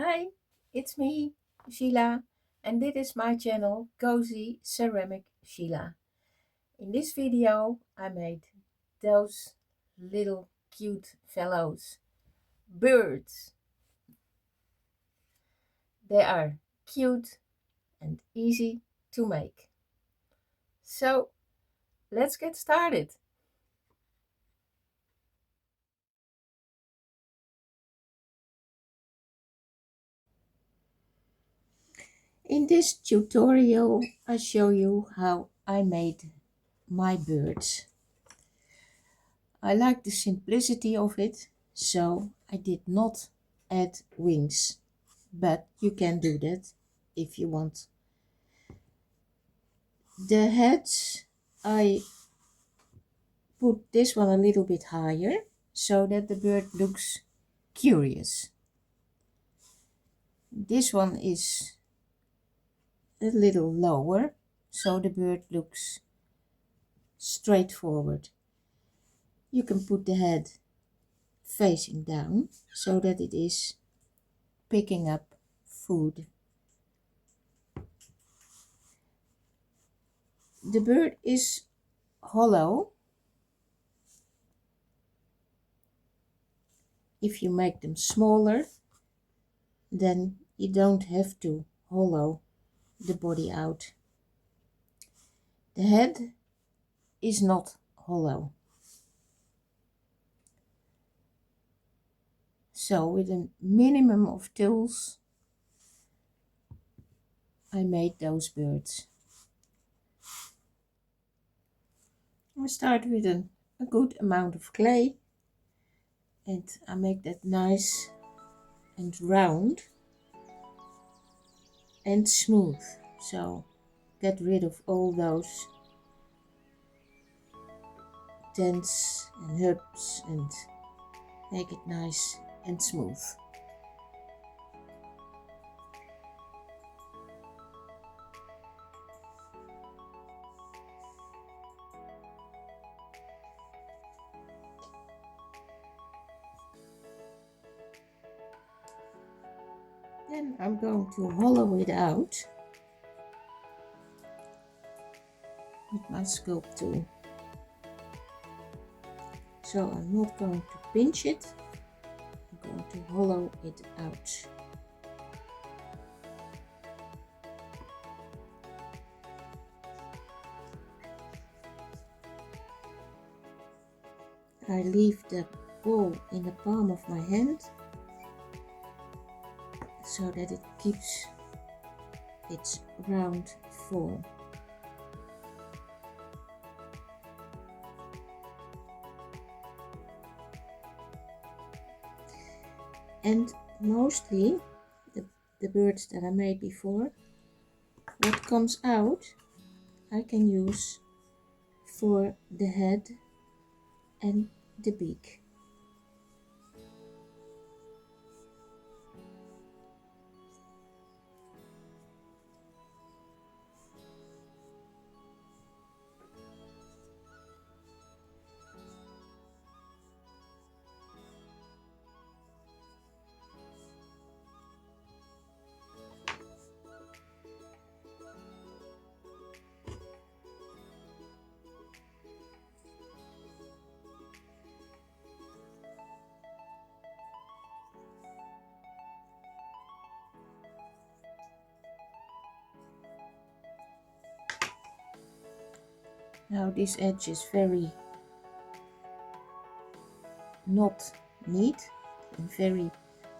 Hi, it's me, Sheila, and this is my channel, Cozy Ceramic Sheila. In this video, I made those little cute fellows, birds. They are cute and easy to make. So, let's get started. In this tutorial, I show you how I made my birds. I like the simplicity of it, so I did not add wings, but you can do that if you want. The heads, I put this one a little bit higher so that the bird looks curious. This one is a little lower so the bird looks straightforward. You can put the head facing down so that it is picking up food. The bird is hollow. If you make them smaller, then you don't have to hollow the body out. The head is not hollow. So with a minimum of tools, I made those birds. I start with a good amount of clay and I make that nice and round and smooth. So get rid of all those dents and hubs and make it nice and smooth. Then I'm going to hollow it out with my sculpt tool. So I'm not going to pinch it, I'm going to hollow it out. I leave the ball in the palm of my hand so that it keeps its round form. And mostly the birds that I made before, what comes out I can use for the head and the beak. Now this edge is very not neat and very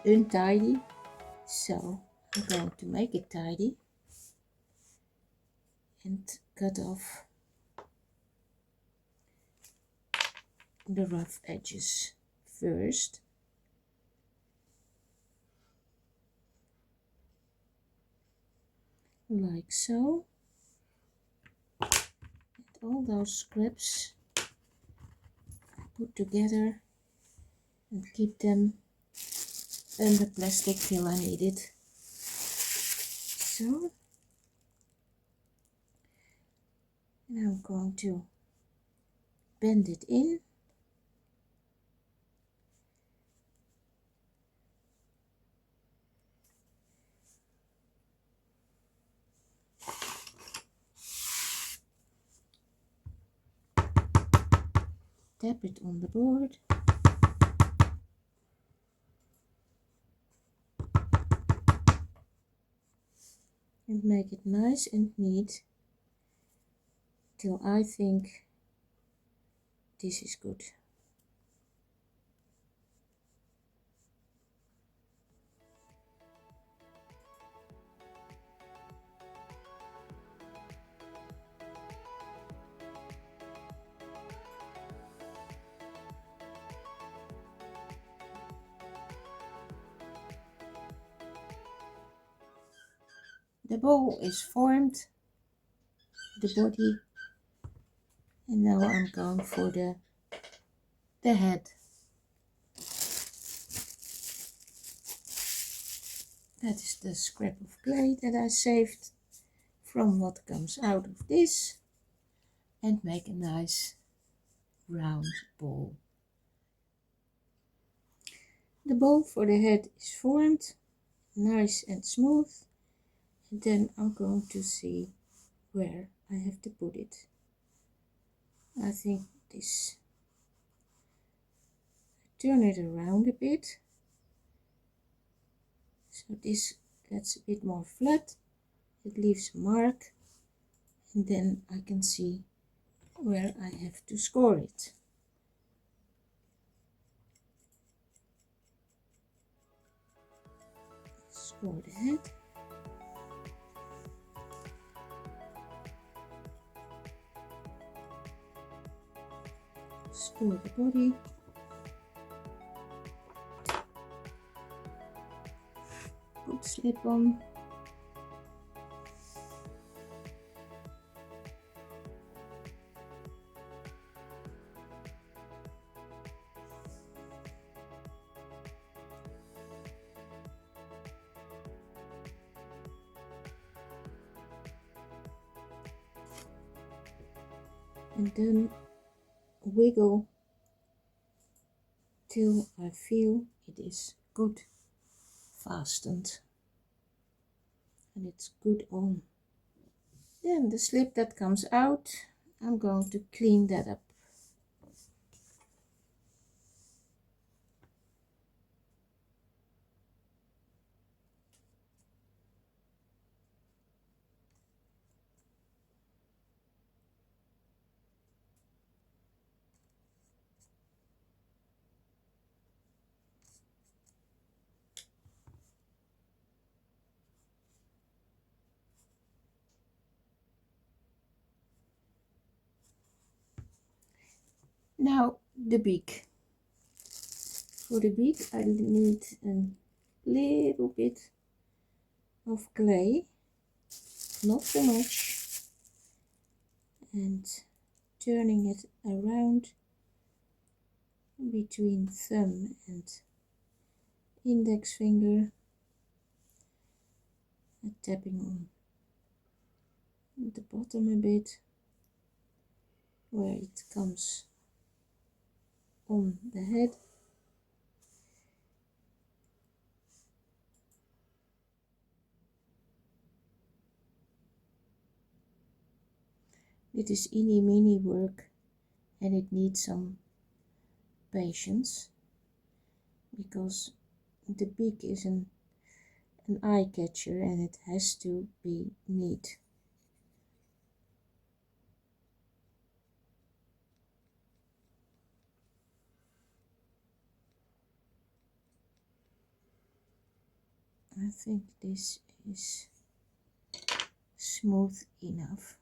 untidy, so I'm going to make it tidy and cut off the rough edges first. Like so. And all those scraps I put together and keep them under plastic till I need it. So now I'm going to bend it in. tap it on the board. And make it nice and neat till I think this is good. The bowl is formed, the body, and now I'm going for the head. That is the scrap of clay that I saved from what comes out of this, and make a nice round ball. The bowl for the head is formed, nice and smooth, and then I'm going to see where I have to put it. I think this, turn it around a bit, so this gets a bit more flat, it leaves a mark, and then I can see where I have to score it. Score the head. Score the body. Put slip on. And then wiggle till I feel it is good fastened and it's good on. Then the slip that comes out, I'm going to clean that up. Now the beak. For the beak I need a little bit of clay, not so much, and turning it around between thumb and index finger, and tapping on the bottom a bit where it comes on the head. It is eeny meeny work and it needs some patience because the beak is an eye catcher and it has to be neat. I think this is smooth enough.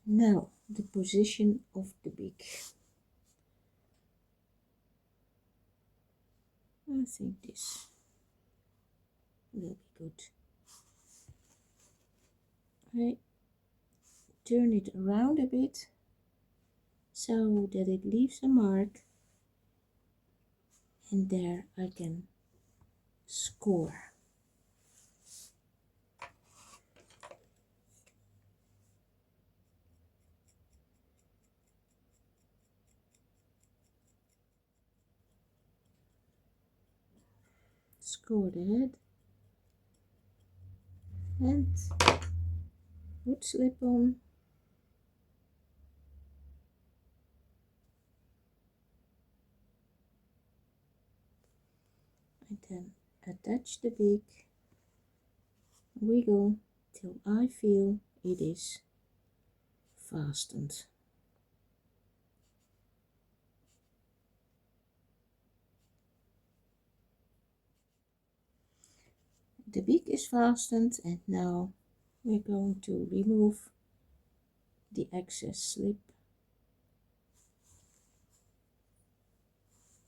Now the position of the beak. I think this will be good. I turn it around a bit so that it leaves a mark, and there I can score. score the head and wood slip on. And then attach the beak, wiggle till I feel it is fastened. The beak is fastened, and now we're going to remove the excess slip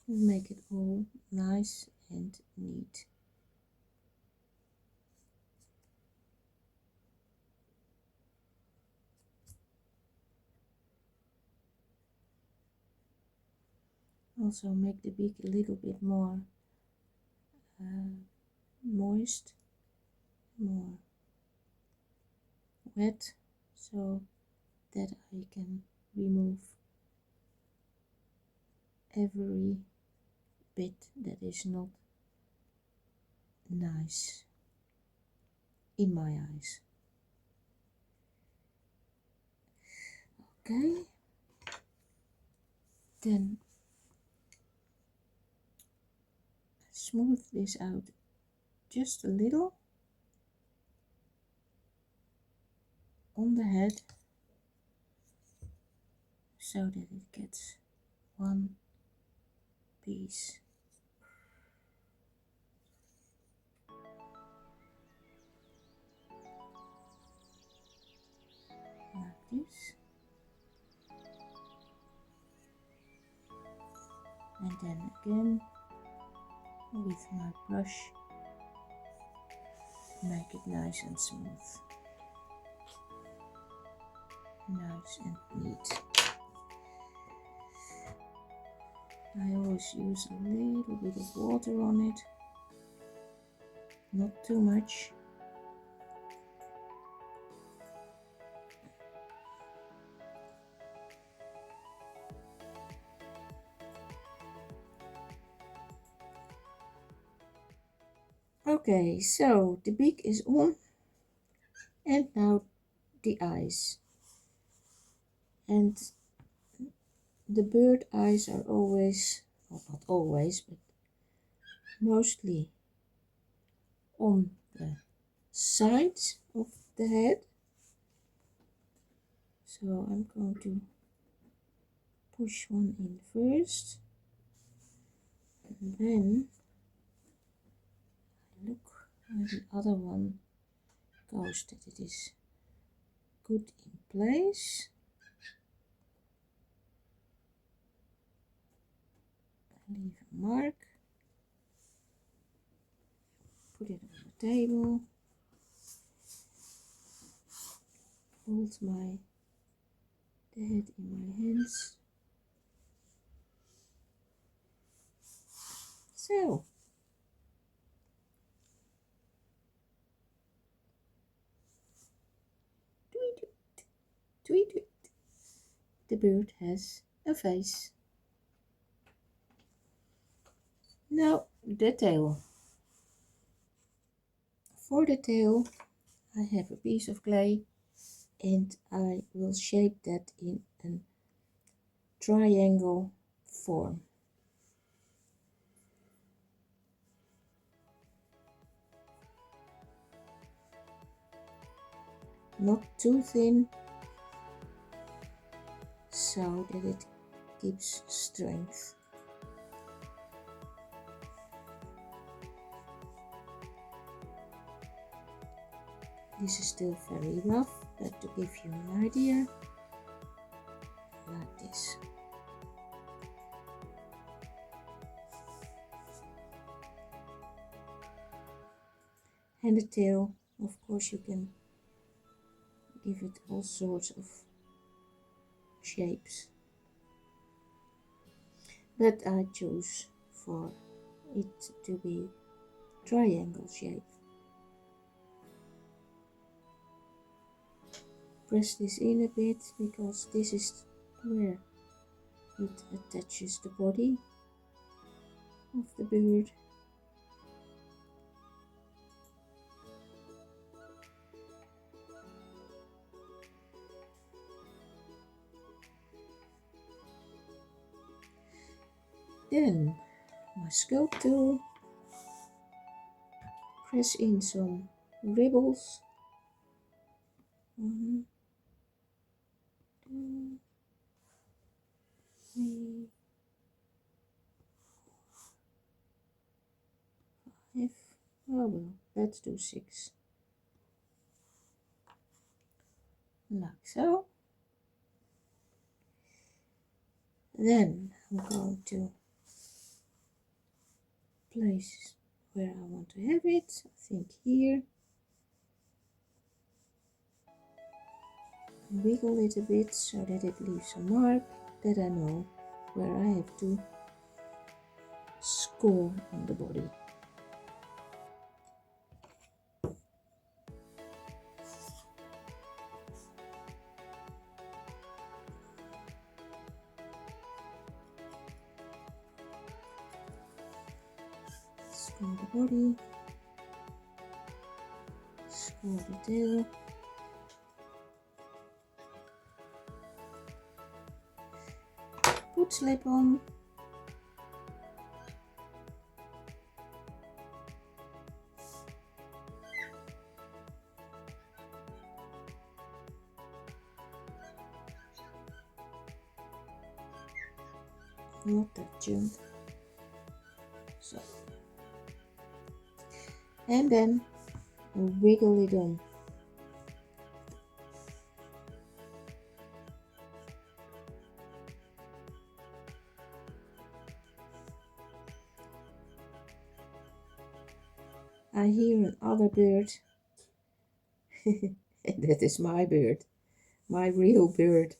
and make it all nice and neat. Also make the beak a little bit more moist, more wet, so that I can remove every bit that is not nice in my eyes. Okay, then smooth this out just a little on the head so that it gets one piece. Like this. And then again with my brush make it nice and smooth, nice and neat. I always use a little bit of water on it, not too much. Okay, so the beak is on, and now the eyes. And the bird eyes are always, well, not always, but mostly on the sides of the head. So I'm going to push one in first, and then I look where the other one goes, that it is good in place. Leave a mark, put it on the table, hold the head in my hands. So tweet, tweet, tweet. The bird has a face. Now the tail. For the tail I have a piece of clay and I will shape that in a triangle form. Not too thin, so that it keeps strength. This is still very rough, but to give you an idea, like this. And the tail, of course, you can give it all sorts of shapes, but I choose for it to be triangle shape. Press this in a bit because this is where it attaches the body of the bird. sculpt tool, press in some ribbles. 1, 2, 3, 5. Oh well, let's do 6. Like so. Then I'm going to place where I want to have it. I think here. Wiggle it a bit so that it leaves a mark that I know where I have to score on the body. Score the body, score the tail. Put slip on. Not that junk. So. And then wiggle it on. I hear another bird. That is my bird, my real bird.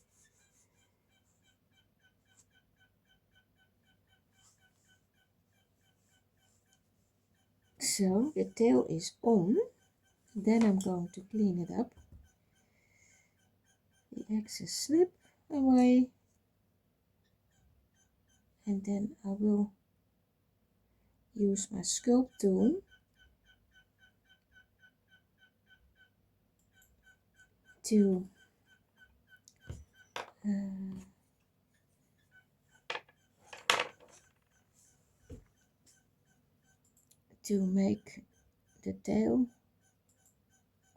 So the tail is on. Then I'm going to clean it up. The excess slip away. And then I will use my sculpt tool to make the tail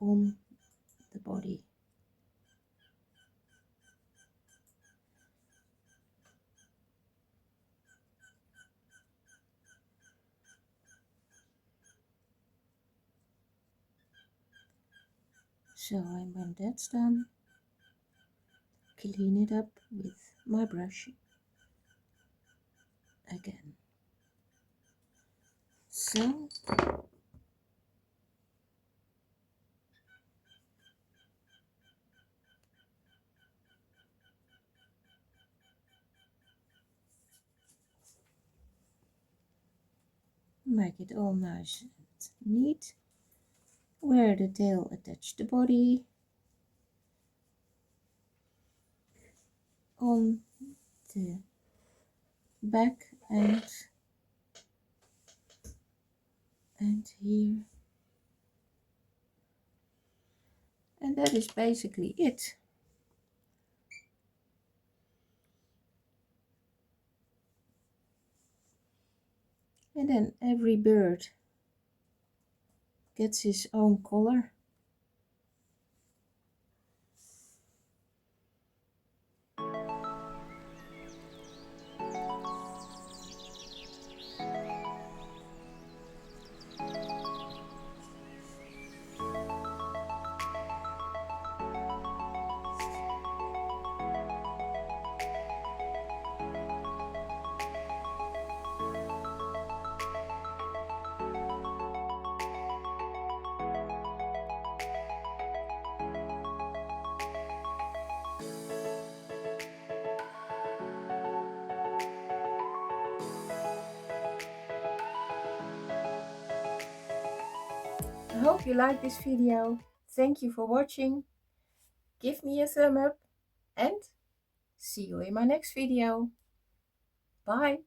on the body. So when that's done, clean it up with my brush again. So make it all nice and neat. Where the tail attached the body, on the back and here, and that is basically it. And then every bird gets his own color. I hope you like this video. Thank you for watching. Give me a thumb up and see you in my next video. Bye.